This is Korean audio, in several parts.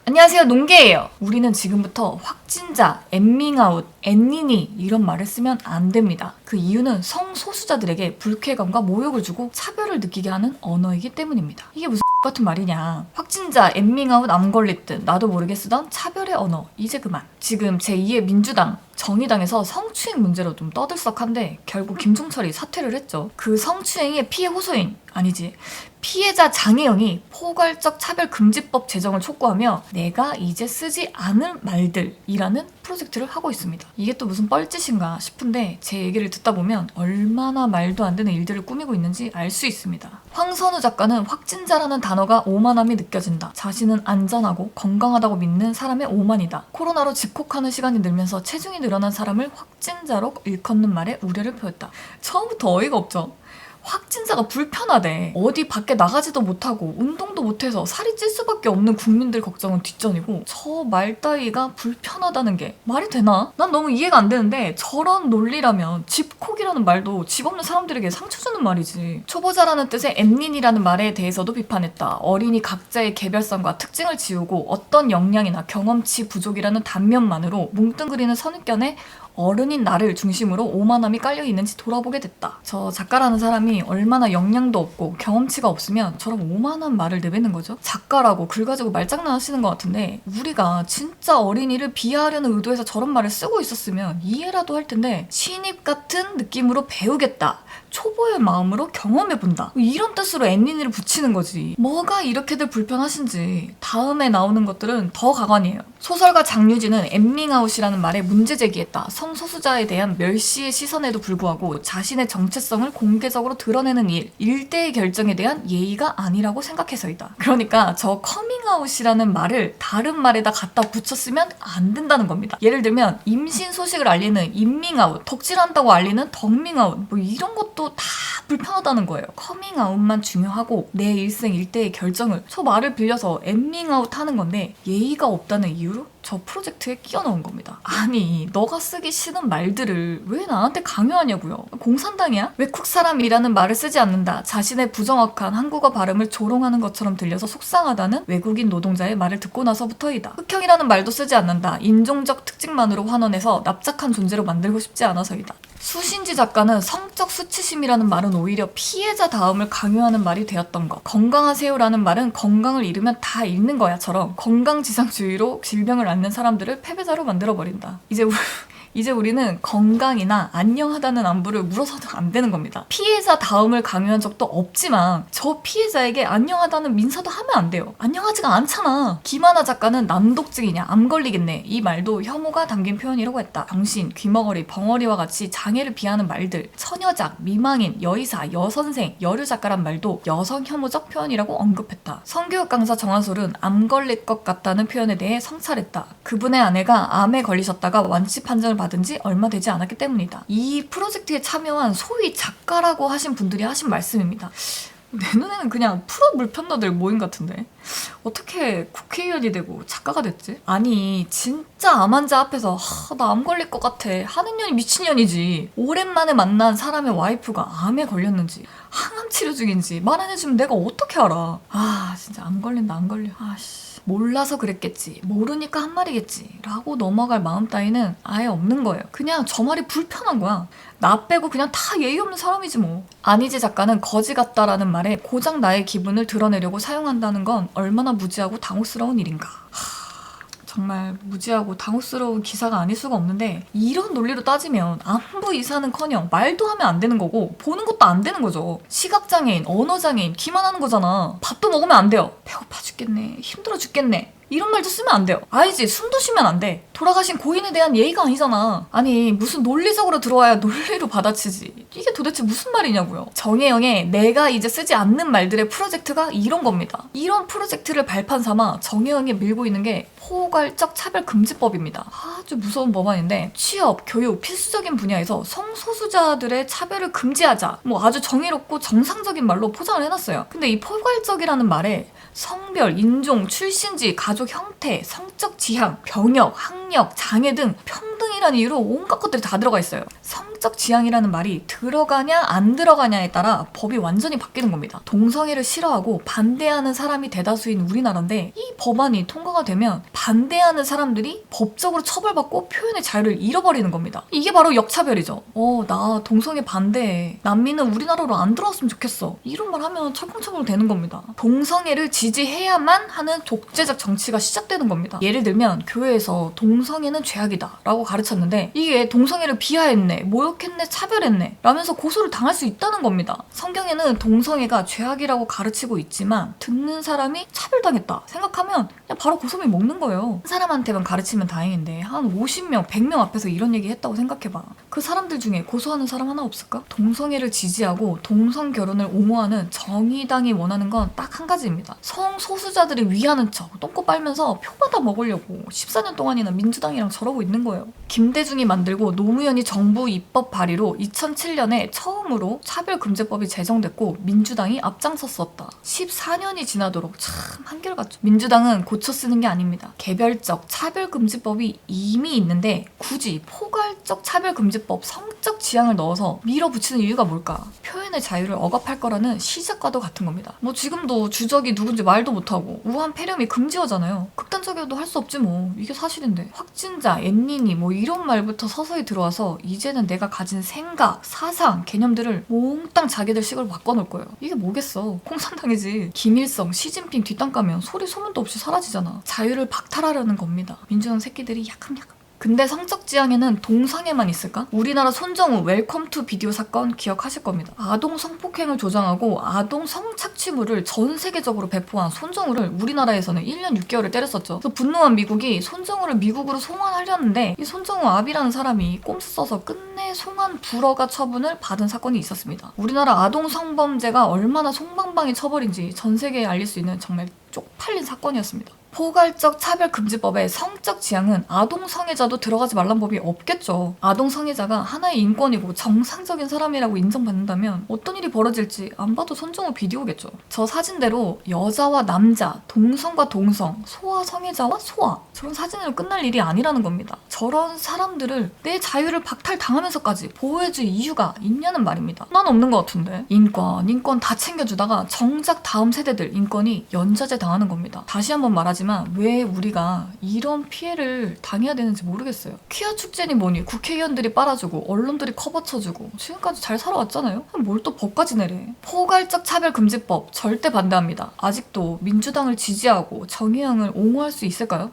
안녕하세요, 농개예요. 우리는 지금부터 확진자, 엠밍아웃, 앤니니 이런 말을 쓰면 안 됩니다. 그 이유는 성소수자들에게 불쾌감과 모욕을 주고 차별을 느끼게 하는 언어이기 때문입니다. 이게 무슨 같은 말이냐. 확진자, 엠밍아웃, 암 걸렸든 나도 모르게 쓰던 차별의 언어 이제 그만. 지금 제2의 민주당 정의당에서 성추행 문제로 좀 떠들썩한데 결국 김종철이 사퇴를 했죠. 그 성추행의 피해 호소인, 아니지, 피해자 장혜영이 포괄적 차별금지법 제정을 촉구하며 내가 이제 쓰지 않을 말들이라는 프로젝트를 하고 있습니다. 이게 또 무슨 뻘짓인가 싶은데 제 얘기를 듣다 보면 얼마나 말도 안 되는 일들을 꾸미고 있는지 알 수 있습니다. 황선우 작가는 확진자라는 단어가 오만함이 느껴진다. 자신은 안전하고 건강하다고 믿는 사람의 오만이다. 코로나로 집콕하는 시간이 늘면서 체중이 늘어난 사람을 확진자로 일컫는 말에 우려를 표했다. 처음부터 어이가 없죠. 확진자가 불편하대. 어디 밖에 나가지도 못하고 운동도 못해서 살이 찔 수밖에 없는 국민들 걱정은 뒷전이고 저 말 따위가 불편하다는 게 말이 되나? 난 너무 이해가 안 되는데 저런 논리라면 집콕이라는 말도 집 없는 사람들에게 상처 주는 말이지. 초보자라는 뜻의 엠닌이라는 말에 대해서도 비판했다. 어린이 각자의 개별성과 특징을 지우고 어떤 역량이나 경험치 부족이라는 단면만으로 뭉뚱그리는 선입견에 어른인 나를 중심으로 오만함이 깔려있는지 돌아보게 됐다. 저 작가라는 사람이 얼마나 역량도 없고 경험치가 없으면 저런 오만한 말을 내뱉는 거죠? 작가라고 글 가지고 말장난하시는 것 같은데 우리가 진짜 어린이를 비하하려는 의도에서 저런 말을 쓰고 있었으면 이해라도 할 텐데 신입 같은 느낌으로 배우겠다. 초보의 마음으로 경험해본다. 이런 뜻으로 앤니니를 붙이는 거지. 뭐가 이렇게들 불편하신지 다음에 나오는 것들은 더 가관이에요. 소설가 장유진은 엠밍아웃이라는 말에 문제 제기했다. 성소수자에 대한 멸시의 시선에도 불구하고 자신의 정체성을 공개적으로 드러내는 일대의 결정에 대한 예의가 아니라고 생각해서이다. 그러니까 저 커밍아웃이라는 말을 다른 말에다 갖다 붙였으면 안 된다는 겁니다. 예를 들면 임신 소식을 알리는 임밍아웃, 덕질한다고 알리는 덕밍아웃, 뭐 이런 것도 다 불편하다는 거예요. 커밍아웃만 중요하고 내 일생 일대의 결정을 저 말을 빌려서 엠밍아웃 하는 건데 예의가 없다는 이유로 저 프로젝트에 끼워 넣은 겁니다. 아니 너가 쓰기 싫은 말들을 왜 나한테 강요하냐고요. 공산당이야? 외국 사람이라는 말을 쓰지 않는다. 자신의 부정확한 한국어 발음을 조롱하는 것처럼 들려서 속상하다는 외국인 노동자의 말을 듣고 나서부터이다. 흑형이라는 말도 쓰지 않는다. 인종적 특징만으로 환원해서 납작한 존재로 만들고 싶지 않아서이다. 수신지 작가는 성적 수치심이라는 말은 오히려 피해자 다움을 강요하는 말이 되었던 것. 건강하세요라는 말은 건강을 잃으면 다 잃는 거야처럼 건강지상주의로 질병을 앓는 사람들을 패배자로 만들어버린다. 이제 우리는 건강이나 안녕하다는 안부를 물어서도 안 되는 겁니다. 피해자 다움을 강요한 적도 없지만 저 피해자에게 안녕하다는 민사도 하면 안 돼요. 안녕하지가 않잖아. 김하나 작가는 난독증이냐 암 걸리겠네 이 말도 혐오가 담긴 표현이라고 했다. 병신, 귀머거리, 벙어리와 같이 장애를 비하하는 말들, 처녀작, 미망인, 여의사, 여선생, 여류작가란 말도 여성 혐오적 표현이라고 언급했다. 성교육 강사 정한솔은 암 걸릴 것 같다는 표현에 대해 성찰했다. 그분의 아내가 암에 걸리셨다가 완치 판정을 받은 지 얼마 되지 않았기 때문이다. 이 프로젝트에 참여한 소위 작가라고 하신 분들이 하신 말씀입니다. 내 눈에는 그냥 프로 물편너들 모임 같은데 어떻게 국회의원이 되고 작가가 됐지? 아니 진짜 암 환자 앞에서 나 암 걸릴 것 같아 하는 년이 미친년이지. 오랜만에 만난 사람의 와이프가 암에 걸렸는지 항암 치료 중인지 말 안 해주면 내가 어떻게 알아. 진짜 암 걸린다 안 걸려. 몰라서 그랬겠지, 모르니까 한 말이겠지 라고 넘어갈 마음 따위는 아예 없는 거예요. 그냥 저 말이 불편한 거야. 나 빼고 그냥 다 예의 없는 사람이지 뭐. 안희지 작가는 거지 같다라는 말에 고작 나의 기분을 드러내려고 사용한다는 건 얼마나 무지하고 당혹스러운 일인가. 정말 무지하고 당혹스러운 기사가 아닐 수가 없는데 이런 논리로 따지면 안부 이사는커녕 말도 하면 안 되는 거고 보는 것도 안 되는 거죠. 시각장애인, 언어장애인 기만하는 거잖아. 밥도 먹으면 안 돼요. 배고파 죽겠네, 힘들어 죽겠네 이런 말도 쓰면 안 돼요. 알지? 숨도 쉬면 안 돼. 돌아가신 고인에 대한 예의가 아니잖아. 아니 무슨 논리적으로 들어와야 논리로 받아치지. 이게 도대체 무슨 말이냐고요. 정혜영의 내가 이제 쓰지 않는 말들의 프로젝트가 이런 겁니다. 이런 프로젝트를 발판 삼아 정혜영이 밀고 있는 게 포괄적 차별금지법입니다. 아주 무서운 법안인데 취업, 교육, 필수적인 분야에서 성소수자들의 차별을 금지하자. 아주 정의롭고 정상적인 말로 포장을 해놨어요. 근데 이 포괄적이라는 말에 성별, 인종, 출신지, 가족 형태, 성적 지향, 병역, 학력, 장애 등 평등이라는 이유로 온갖 것들이 다 들어가 있어요. 성적 지향이라는 말이 들어가냐 안 들어가냐에 따라 법이 완전히 바뀌는 겁니다. 동성애를 싫어하고 반대하는 사람이 대다수인 우리나라인데 이 법안이 통과가 되면 반대하는 사람들이 법적으로 처벌받고 표현의 자유를 잃어버리는 겁니다. 이게 바로 역차별이죠. 나 동성애 반대해. 난민은 우리나라로 안 들어왔으면 좋겠어. 이런 말 하면 철컹철컹 되는 겁니다. 동성애를 지지해야만 하는 독재적 정치가 시작되는 겁니다. 예를 들면 교회에서 동성애는 죄악이다 라고 가르쳤는데 이게 동성애를 비하했네, 모욕했네, 차별했네 라면서 고소를 당할 수 있다는 겁니다. 성경에는 동성애가 죄악이라고 가르치고 있지만 듣는 사람이 차별당했다 생각하면 그냥 바로 고소미 먹는 거예요. 한 사람한테만 가르치면 다행인데 한 50명, 100명 앞에서 이런 얘기 했다고 생각해봐. 그 사람들 중에 고소하는 사람 하나 없을까? 동성애를 지지하고 동성 결혼을 옹호하는 정의당이 원하는 건 딱 한 가지입니다. 성소수자들을 위하는 척 똥꼬 빨면서 표 받아 먹으려고 14년 동안이나 민주당이랑 저러고 있는 거예요. 김대중이 만들고 노무현이 정부 입법 발의로 2007년에 처음으로 차별금지법이 제정됐고 민주당이 앞장섰었다. 14년이 지나도록 참 한결같죠. 민주당은 고쳐 쓰는 게 아닙니다. 개별적 차별금지법이 이미 있는데 굳이 포괄적 차별금지법 성적 지향을 넣어서 밀어붙이는 이유가 뭘까? 표현의 자유를 억압할 거라는 시작과도 같은 겁니다. 뭐 지금도 주적이 누군지 말도 못하고 우한 폐렴이 금지어잖아요. 극단적이어도 할 수 없지 뭐. 이게 사실인데. 확진자, 앤니니 뭐 이런 말부터 서서히 들어와서 이제는 내가 가진 생각, 사상, 개념들을 몽땅 자기들 식으로 바꿔놓을 거예요. 이게 뭐겠어. 공산당이지. 김일성, 시진핑 뒷담 까면 소리 소문도 없이 사라지잖아. 자유를 박탈하려는 겁니다. 민주당 새끼들이 야kam야kam. 근데 성적 지향에는 동성애만 있을까? 우리나라 손정우 웰컴 투 비디오 사건 기억하실 겁니다. 아동 성폭행을 조장하고 아동 성착취물을 전 세계적으로 배포한 손정우를 우리나라에서는 1년 6개월을 때렸었죠. 그래서 분노한 미국이 손정우를 미국으로 송환하려는데 이 손정우 아비라는 사람이 꼼수 써서 끝내 송환 불허가 처분을 받은 사건이 있었습니다. 우리나라 아동 성범죄가 얼마나 송방방이 처벌인지 전 세계에 알릴 수 있는 정말 쪽팔린 사건이었습니다. 포괄적 차별금지법의 성적 지향은 아동 성애자도 들어가지 말란 법이 없겠죠. 아동 성애자가 하나의 인권이고 정상적인 사람이라고 인정받는다면 어떤 일이 벌어질지 안 봐도 손정우 비디오겠죠. 저 사진대로 여자와 남자, 동성과 동성, 소아 성애자와 소아 저런 사진으로 끝날 일이 아니라는 겁니다. 저런 사람들을 내 자유를 박탈당하면서까지 보호해줄 이유가 있냐는 말입니다. 난 없는 것 같은데. 인권 다 챙겨주다가 정작 다음 세대들 인권이 연좌제 당하는 겁니다. 다시 한번 말하지만 왜 우리가 이런 피해를 당해야 되는지 모르겠어요. 퀴어 축제니 뭐니 국회의원들이 빨아주고 언론들이 커버 쳐주고 지금까지 잘 살아왔잖아요. 뭘 또 법까지 내래. 포괄적 차별금지법 절대 반대합니다. 아직도 민주당을 지지하고 정의당을 옹호할 수 있을까요?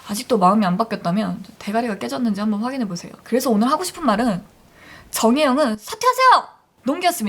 아직도 마음이 안 바뀌었다면 대가리가 깨졌는지 한번 확인해보세요. 그래서 오늘 하고 싶은 말은 정혜영은 사퇴하세요! 농기였습니다.